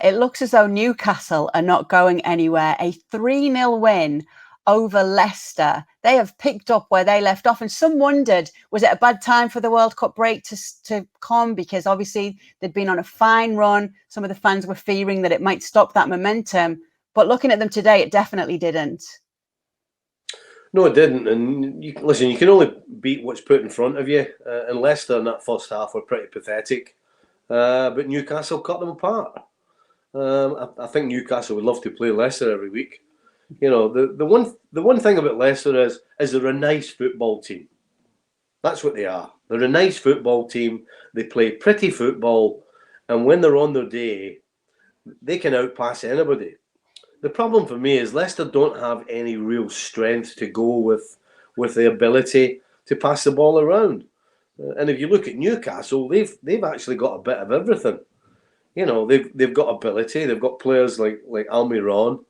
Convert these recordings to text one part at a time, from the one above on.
It looks as though Newcastle are not going anywhere. A 3-0 win over Leicester. They have picked up where they left off. And some wondered, was it a bad time for the World Cup break to come? Because obviously they'd been on a fine run. Some of the fans were fearing that it might stop that momentum. But looking at them today, it definitely didn't. No, it didn't. And you can only beat what's put in front of you. And Leicester in that first half were pretty pathetic. But Newcastle cut them apart. I think Newcastle would love to play Leicester every week. You know, the one thing about Leicester is they're a nice football team. That's what they are. They're a nice football team. They play pretty football, and when they're on their day, they can outpass anybody. The problem for me is Leicester don't have any real strength to go with the ability to pass the ball around. And if you look at Newcastle, they've actually got a bit of everything. You know, they've got ability. They've got players like Almiron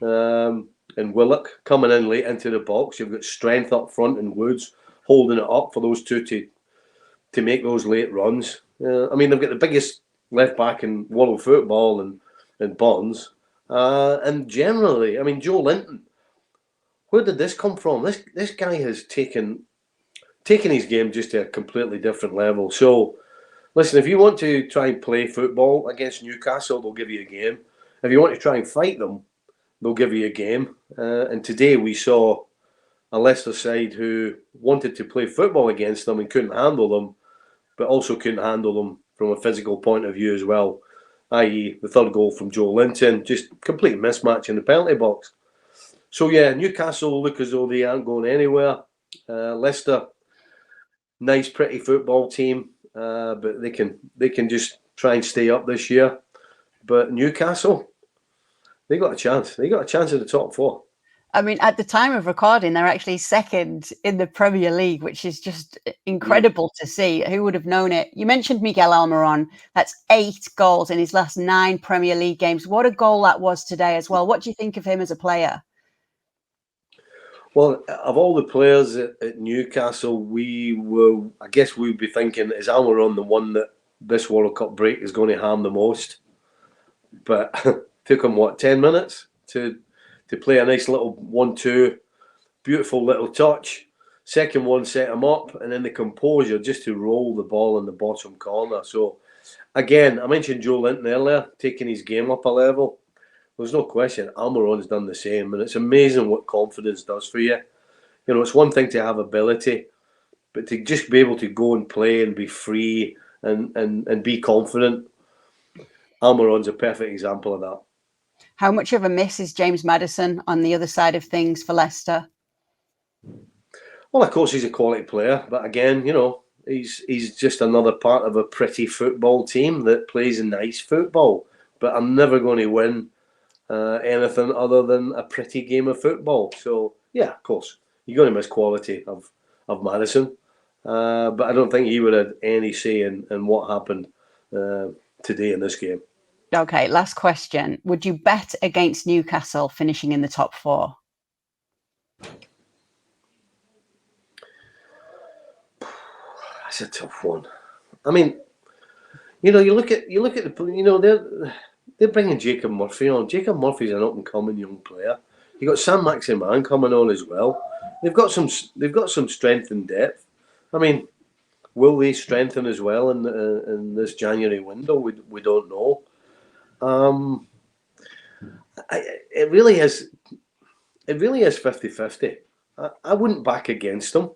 and Willock coming in late into the box. You've got strength up front and Woods holding it up for those two to make those late runs. I mean, they've got the biggest left back in world football and Bonds. And generally, I mean, Joe Linton, where did this come from? This guy has taken his game just to a completely different level. So, listen, if you want to try and play football against Newcastle, they'll give you a game. If you want to try and fight them, they'll give you a game. And today we saw a Leicester side who wanted to play football against them and couldn't handle them, but also couldn't handle them from a physical point of view as well, i.e. the third goal from Joe Linton, just complete mismatch in the penalty box. So yeah, Newcastle look as though they aren't going anywhere. Leicester, nice pretty football team, but they can just try and stay up this year. But Newcastle, they got a chance. They got a chance in the top four. I mean, at the time of recording, they're actually second in the Premier League, which is just incredible to see. Who would have known it? You mentioned Miguel Almiron. That's 8 goals in his last 9 Premier League games. What a goal that was today as well. What do you think of him as a player? Well, of all the players at Newcastle, I guess we'd be thinking, is Almiron the one that this World Cup break is going to harm the most? But took him, 10 minutes to play a nice little 1-2, beautiful little touch. Second one set him up, and then the composure just to roll the ball in the bottom corner. So, again, I mentioned Joe Linton earlier, taking his game up a level. There's no question, Almiron's done the same, and it's amazing what confidence does for you. You know, it's one thing to have ability, but to just be able to go and play and be free and be confident, Almiron's a perfect example of that. How much of a miss is James Maddison on the other side of things for Leicester? Well, of course, he's a quality player, but again, you know, he's just another part of a pretty football team that plays nice football. But I'm never going to win anything other than a pretty game of football. So, yeah, of course, you're going to miss quality of Maddison. But I don't think he would have any say in what happened today in this game. Okay, last question. Would you bet against Newcastle finishing in the top 4? That's a tough one. I mean, you know, you look at the, you know, they're bringing Jacob Murphy on. Jacob Murphy's an up and coming young player. You got Sam Maximan coming on as well. They've got some strength and depth. I mean, will they strengthen as well in this January window? We don't know. It really is 50-50. I wouldn't back against them.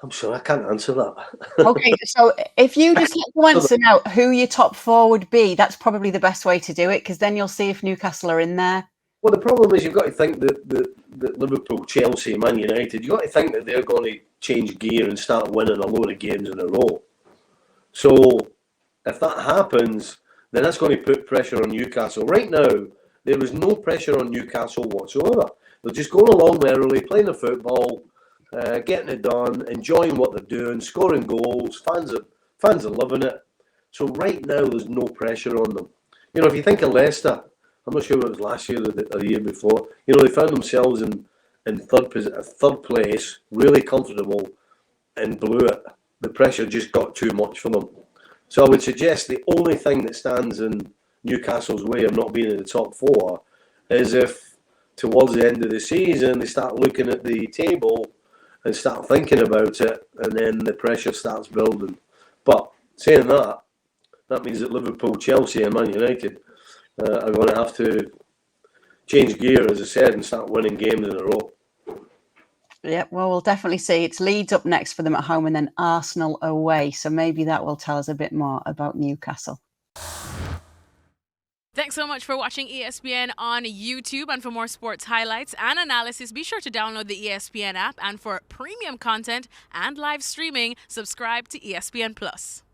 I'm sorry, I can't answer that. Okay, so if you just had to answer now who your top 4 would be, that's probably the best way to do it, because then you'll see if Newcastle are in there. Well, the problem is you've got to think that Liverpool, Chelsea, Man United, you've got to think that they're going to change gear and start winning a load of games in a row. So if that happens, then that's going to put pressure on Newcastle. Right now, there is no pressure on Newcastle whatsoever. They're just going along merrily, playing the football, getting it done, enjoying what they're doing, scoring goals. Fans are loving it. So right now, there's no pressure on them. You know, if you think of Leicester, I'm not sure what it was last year or the year before. You know, they found themselves in third place, really comfortable, and blew it. The pressure just got too much for them. So I would suggest the only thing that stands in Newcastle's way of not being in the top four is if towards the end of the season they start looking at the table and start thinking about it, and then the pressure starts building. But saying that, that means that Liverpool, Chelsea and Man United are going to have to change gear, as I said, and start winning games in a row. Yeah, well, we'll definitely see. It's Leeds up next for them at home and then Arsenal away. So maybe that will tell us a bit more about Newcastle. Thanks so much for watching ESPN on YouTube. And for more sports highlights and analysis, be sure to download the ESPN app. And for premium content and live streaming, subscribe to ESPN Plus.